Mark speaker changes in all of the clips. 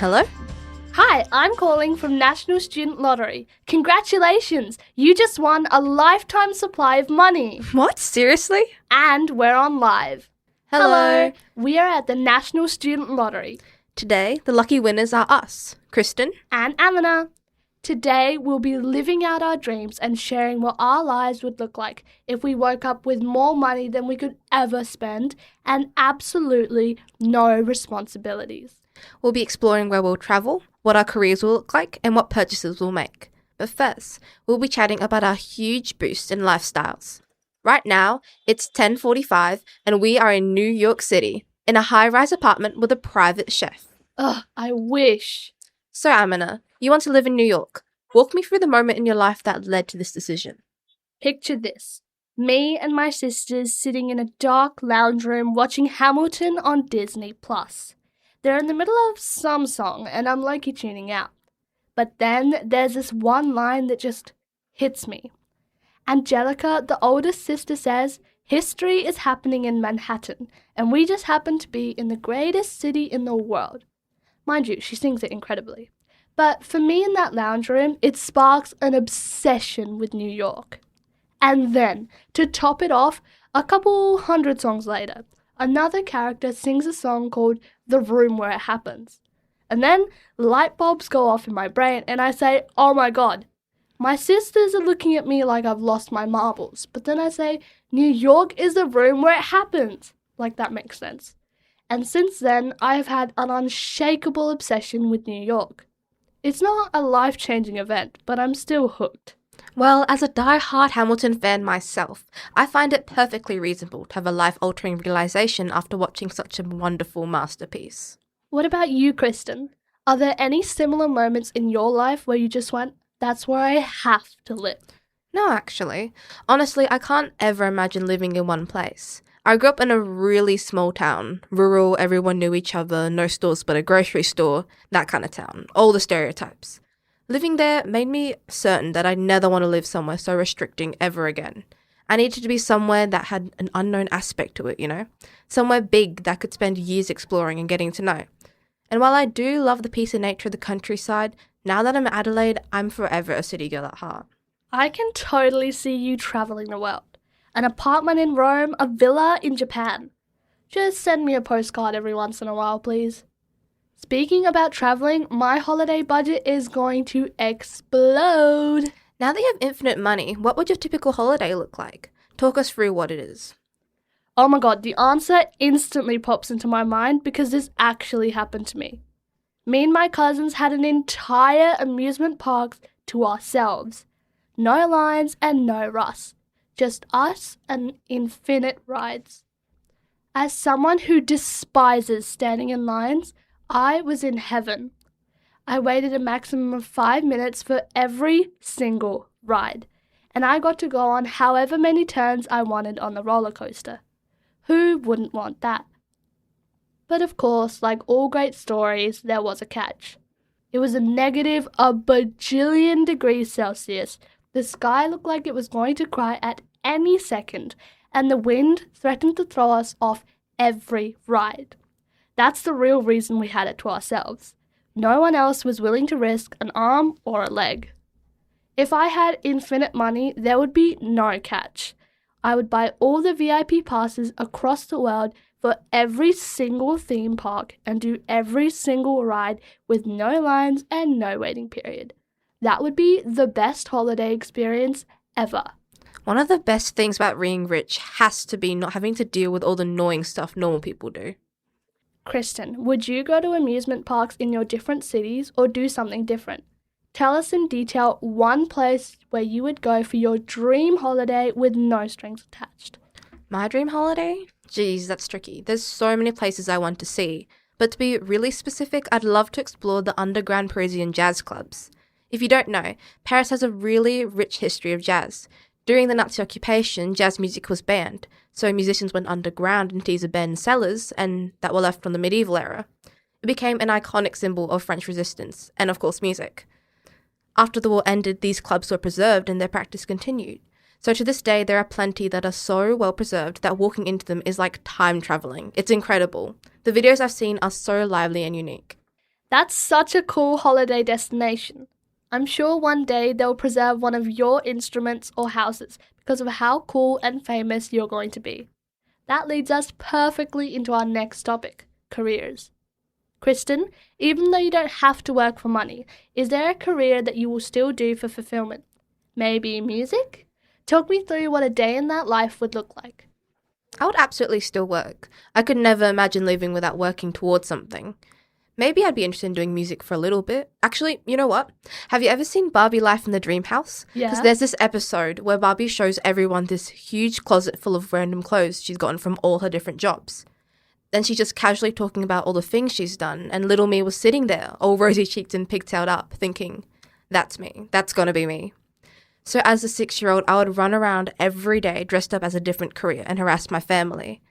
Speaker 1: Hello?
Speaker 2: Hi, I'm calling from National Student Lottery. Congratulations! You just won a lifetime supply of money.
Speaker 1: What? Seriously?
Speaker 2: And we're on live.
Speaker 1: Hello.
Speaker 2: We are at the National Student Lottery.
Speaker 1: Today, the lucky winners are us, Kristen
Speaker 2: And Aamina. Today, we'll be living out our dreams and sharing what our lives would look like if we woke up with more money than we could ever spend and absolutely no responsibilities.
Speaker 1: We'll be exploring where we'll travel, what our careers will look like, and what purchases we'll make. But first, we'll be chatting about our huge boost in lifestyles. Right now, it's 10:45 and we are in New York City, in a high-rise apartment with a private chef.
Speaker 2: Ugh, I wish.
Speaker 1: So, Aamina, you want to live in New York. Walk me through the moment in your life that led to this decision.
Speaker 2: Picture this. Me and my sisters sitting in a dark lounge room watching Hamilton on Disney+. They're in the middle of some song and I'm low-key tuning out. But then there's this one line that just hits me. Angelica, the oldest sister, says, "History is happening in Manhattan, and we just happen to be in the greatest city in the world." Mind you, she sings it incredibly. But for me in that lounge room, it sparks an obsession with New York. And then, to top it off, a couple hundred songs later, another character sings a song called "The Room Where It Happens." And then light bulbs go off in my brain and I say, oh my god. My sisters are looking at me like I've lost my marbles. But then I say, New York is the room where it happens. Like that makes sense. And since then, I have had an unshakable obsession with New York. It's not a life-changing event, but I'm still hooked.
Speaker 1: Well, as a die-hard Hamilton fan myself, I find it perfectly reasonable to have a life-altering realization after watching such a wonderful masterpiece.
Speaker 2: What about you, Kristen? Are there any similar moments in your life where you just went, that's where I have to live?
Speaker 1: No, actually. Honestly, I can't ever imagine living in one place. I grew up in a really small town. Rural, everyone knew each other, no stores but a grocery store, that kind of town. All the stereotypes. Living there made me certain that I'd never want to live somewhere so restricting ever again. I needed to be somewhere that had an unknown aspect to it, you know? Somewhere big that I could spend years exploring and getting to know. And while I do love the peace and nature of the countryside, now that I'm in Adelaide, I'm forever a city girl at heart.
Speaker 2: I can totally see you travelling the world. An apartment in Rome, a villa in Japan. Just send me a postcard every once in a while, please. Speaking about travelling, my holiday budget is going to explode.
Speaker 1: Now that you have infinite money, what would your typical holiday look like? Talk us through what it is.
Speaker 2: Oh my god, the answer instantly pops into my mind because this actually happened to me. Me and my cousins had an entire amusement park to ourselves. No lines and no rush. Just us and infinite rides. As someone who despises standing in lines, I was in heaven. I waited a maximum of 5 minutes for every single ride, and I got to go on however many turns I wanted on the roller coaster. Who wouldn't want that? But of course, like all great stories, there was a catch. It was a bajillion degrees Celsius. The sky looked like it was going to cry at any second, and the wind threatened to throw us off every ride. That's the real reason we had it to ourselves. No one else was willing to risk an arm or a leg. If I had infinite money, there would be no catch. I would buy all the VIP passes across the world for every single theme park and do every single ride with no lines and no waiting period. That would be the best holiday experience ever.
Speaker 1: One of the best things about being rich has to be not having to deal with all the annoying stuff normal people do.
Speaker 2: Kristen, would you go to amusement parks in your different cities or do something different? Tell us in detail one place where you would go for your dream holiday with no strings attached.
Speaker 1: My dream holiday? Geez, that's tricky. There's so many places I want to see. But to be really specific, I'd love to explore the underground Parisian jazz clubs. If you don't know, Paris has a really rich history of jazz. During the Nazi occupation, jazz music was banned, so musicians went underground into these abandoned cellars and that were left from the medieval era. It became an iconic symbol of French resistance and, of course, music. After the war ended, these clubs were preserved and their practice continued. So to this day, there are plenty that are so well preserved that walking into them is like time traveling. It's incredible. The videos I've seen are so lively and unique.
Speaker 2: That's such a cool holiday destination. I'm sure one day they'll preserve one of your instruments or houses because of how cool and famous you're going to be. That leads us perfectly into our next topic, careers. Kristen, even though you don't have to work for money, is there a career that you will still do for fulfillment? Maybe music? Talk me through what a day in that life would look like.
Speaker 1: I would absolutely still work. I could never imagine living without working towards something. Maybe I'd be interested in doing music for a little bit. Actually, you know what? Have you ever seen Barbie Life in the Dream House?
Speaker 2: Yeah.
Speaker 1: Because there's this episode where Barbie shows everyone this huge closet full of random clothes she's gotten from all her different jobs. Then she's just casually talking about all the things she's done, and little me was sitting there, all rosy-cheeked and pigtailed up, thinking, that's me. That's gonna be me. So as a 6-year-old, I would run around every day dressed up as a different career and harass my family.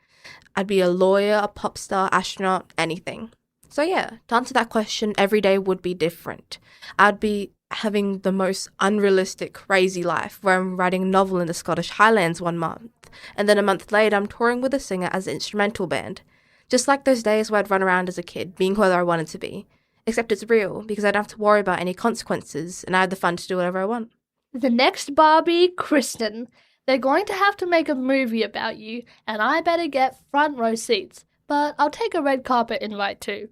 Speaker 1: I'd be a lawyer, a pop star, astronaut, anything. So yeah, to answer that question, every day would be different. I'd be having the most unrealistic, crazy life where I'm writing a novel in the Scottish Highlands one month, and then a month later I'm touring with a singer as an instrumental band. Just like those days where I'd run around as a kid, being whoever I wanted to be. Except it's real, because I don't have to worry about any consequences, and I have the fun to do whatever I want.
Speaker 2: The next Barbie, Kristen. They're going to have to make a movie about you, and I better get front row seats. But I'll take a red carpet invite too.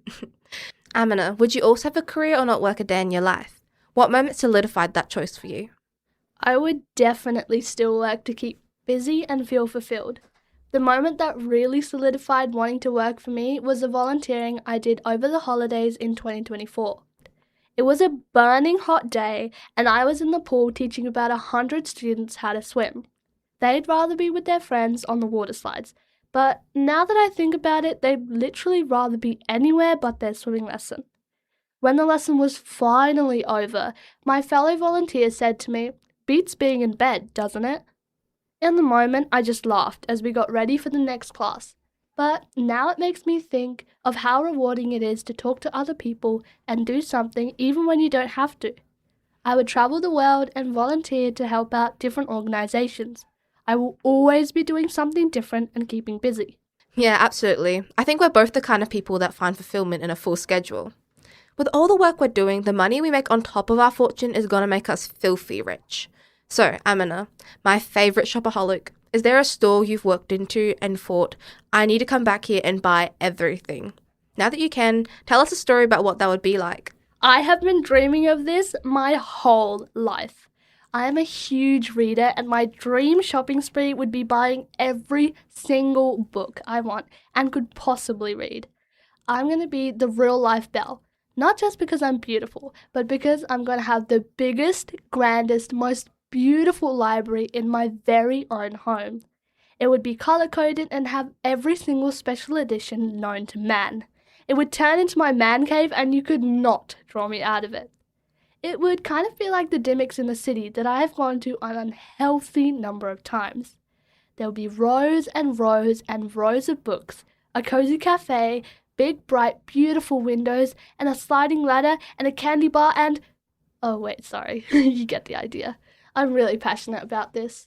Speaker 1: Aamina, would you also have a career or not work a day in your life? What moment solidified that choice for you?
Speaker 2: I would definitely still work to keep busy and feel fulfilled. The moment that really solidified wanting to work for me was the volunteering I did over the holidays in 2024. It was a burning hot day, and I was in the pool teaching about 100 students how to swim. They'd rather be with their friends on the water slides, but now that I think about it, they'd literally rather be anywhere but their swimming lesson. When the lesson was finally over, my fellow volunteer said to me, "Beats being in bed, doesn't it?" In the moment, I just laughed as we got ready for the next class. But now it makes me think of how rewarding it is to talk to other people and do something even when you don't have to. I would travel the world and volunteer to help out different organizations. I will always be doing something different and keeping busy.
Speaker 1: Yeah, absolutely. I think we're both the kind of people that find fulfillment in a full schedule. With all the work we're doing, the money we make on top of our fortune is going to make us filthy rich. So, Aamina, my favourite shopaholic, is there a store you've walked into and thought, I need to come back here and buy everything? Now that you can, tell us a story about what that would be like.
Speaker 2: I have been dreaming of this my whole life. I am a huge reader, and my dream shopping spree would be buying every single book I want and could possibly read. I'm going to be the real life Belle, not just because I'm beautiful, but because I'm going to have the biggest, grandest, most beautiful library in my very own home. It would be color-coded and have every single special edition known to man. It would turn into my man cave, and you could not draw me out of it. It would kind of feel like the Dimmicks in the city that I have gone to an unhealthy number of times. There will be rows and rows and rows of books, a cozy cafe, big, bright, beautiful windows, and a sliding ladder, and a candy bar, and... Oh, wait, sorry. You get the idea. I'm really passionate about this.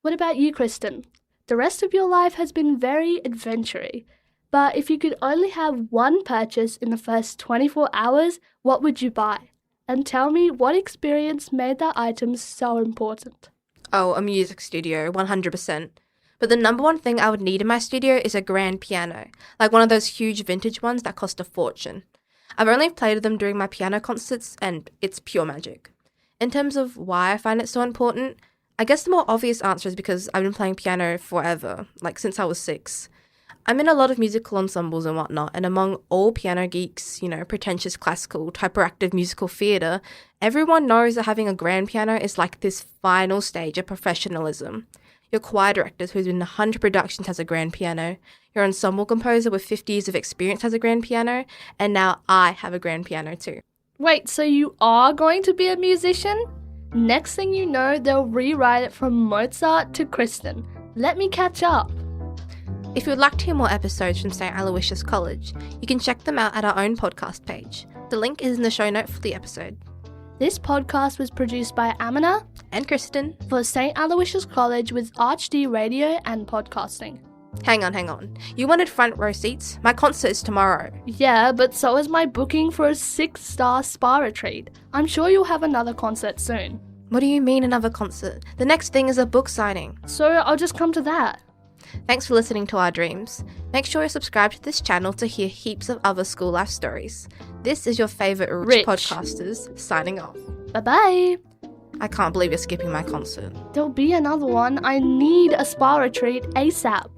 Speaker 2: What about you, Kristen? The rest of your life has been very adventure-y, but if you could only have one purchase in the first 24 hours, what would you buy? And tell me what experience made that item so important.
Speaker 1: Oh, a music studio, 100%. But the number one thing I would need in my studio is a grand piano, like one of those huge vintage ones that cost a fortune. I've only played them during my piano concerts, and it's pure magic. In terms of why I find it so important, I guess the more obvious answer is because I've been playing piano forever, like since I was 6. I'm in a lot of musical ensembles and whatnot, and among all piano geeks, pretentious classical, hyperactive musical theatre, everyone knows that having a grand piano is like this final stage of professionalism. Your choir director who's been in 100 productions has a grand piano, your ensemble composer with 50 years of experience has a grand piano, and now I have a grand piano too.
Speaker 2: Wait, so you are going to be a musician? Next thing you know, they'll rewrite it from Mozart to Kristen. Let me catch up.
Speaker 1: If you would like to hear more episodes from St. Aloysius College, you can check them out at our own podcast page. The link is in the show note for the episode.
Speaker 2: This podcast was produced by Aamina
Speaker 1: and Kristen
Speaker 2: for St. Aloysius College with ArchD Radio and Podcasting.
Speaker 1: Hang on. You wanted front row seats? My concert is tomorrow.
Speaker 2: Yeah, but so is my booking for a 6-star spa retreat. I'm sure you'll have another concert soon.
Speaker 1: What do you mean another concert? The next thing is a book signing.
Speaker 2: So I'll just come to that.
Speaker 1: Thanks for listening to our dreams. Make sure you're subscribed to this channel to hear heaps of other school life stories. This is your favourite rich podcasters signing off.
Speaker 2: Bye-bye.
Speaker 1: I can't believe you're skipping my concert.
Speaker 2: There'll be another one. I need a spa retreat ASAP.